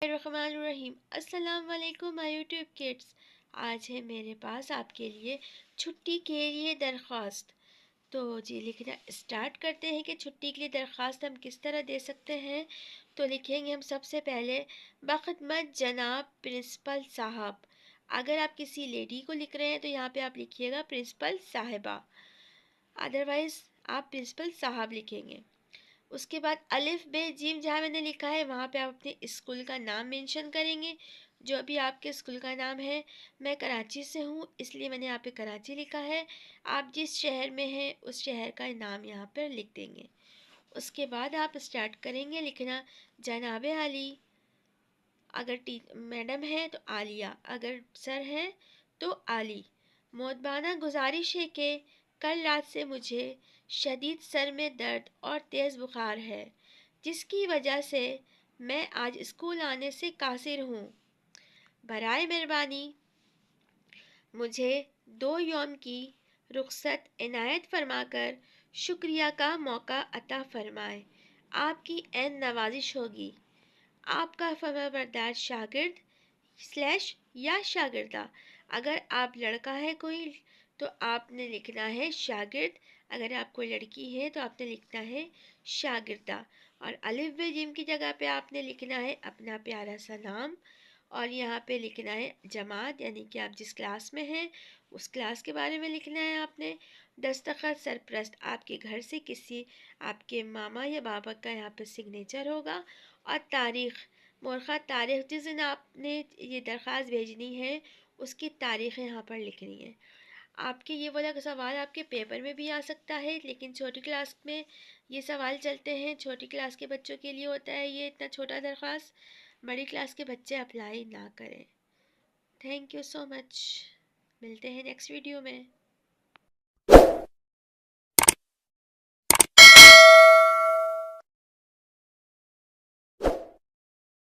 الرحمن الرحیم۔ السلام علیکم مائی یوٹیوب کڈس۔ آج ہے میرے پاس آپ کے لیے چھٹی کے لیے درخواست۔ تو جی لکھنا اسٹارٹ کرتے ہیں کہ چھٹی کے لیے درخواست ہم کس طرح دے سکتے ہیں۔ تو لکھیں گے ہم سب سے پہلے بخدمت جناب پرنسپل صاحب۔ اگر آپ کسی لیڈی کو لکھ رہے ہیں تو یہاں پہ آپ لکھیے گا پرنسپل صاحبہ، ادروائز آپ پرنسپل صاحب لکھیں گے۔ اس کے بعد الف بے جیم جہاں میں نے لکھا ہے وہاں پہ آپ اپنے اسکول کا نام مینشن کریں گے، جو بھی آپ کے اسکول کا نام ہے۔ میں کراچی سے ہوں اس لیے میں نے یہاں پہ کراچی لکھا ہے۔ آپ جس شہر میں ہیں اس شہر کا نام یہاں پر لکھ دیں گے۔ اس کے بعد آپ اسٹارٹ کریں گے لکھنا جناب عالی، اگر میڈم ہے تو عالیہ، اگر سر ہے تو عالی۔ مودبانہ گزارش ہے کہ کل رات سے مجھے شدید سر میں درد اور تیز بخار ہے، جس کی وجہ سے میں آج اسکول آنے سے قاصر ہوں۔ برائے مہربانی مجھے 2 یوم کی رخصت عنایت فرما کر شکریہ کا موقع عطا فرمائے۔ آپ کی عین نوازش ہوگی۔ آپ کا فرمانبردار شاگرد یا شاگردہ۔ اگر آپ لڑکا ہے کوئی تو آپ نے لکھنا ہے شاگرد، اگر آپ کوئی لڑکی ہے تو آپ نے لکھنا ہے شاگردہ۔ اور الف بے جیم کی جگہ پہ آپ نے لکھنا ہے اپنا پیارا سا نام، اور یہاں پہ لکھنا ہے جماعت، یعنی کہ آپ جس کلاس میں ہیں اس کلاس کے بارے میں لکھنا ہے آپ نے۔ دستخط سرپرست، آپ کے گھر سے کسی آپ کے ماما یا بابا کا یہاں پہ سگنیچر ہوگا۔ اور تاریخ، مورخہ تاریخ جس دن آپ نے یہ درخواست بھیجنی ہے اس کی تاریخ یہاں پر لکھنی ہے۔ آپ کے یہ والا سوال آپ کے پیپر میں بھی آ سکتا ہے، لیکن چھوٹی کلاس میں یہ سوال چلتے ہیں، چھوٹی کلاس کے بچوں کے لیے ہوتا ہے یہ اتنا چھوٹا درخواست، بڑی کلاس کے بچے اپلائی نہ کریں۔ تھینک یو سو مچ، ملتے ہیں نیکسٹ ویڈیو میں۔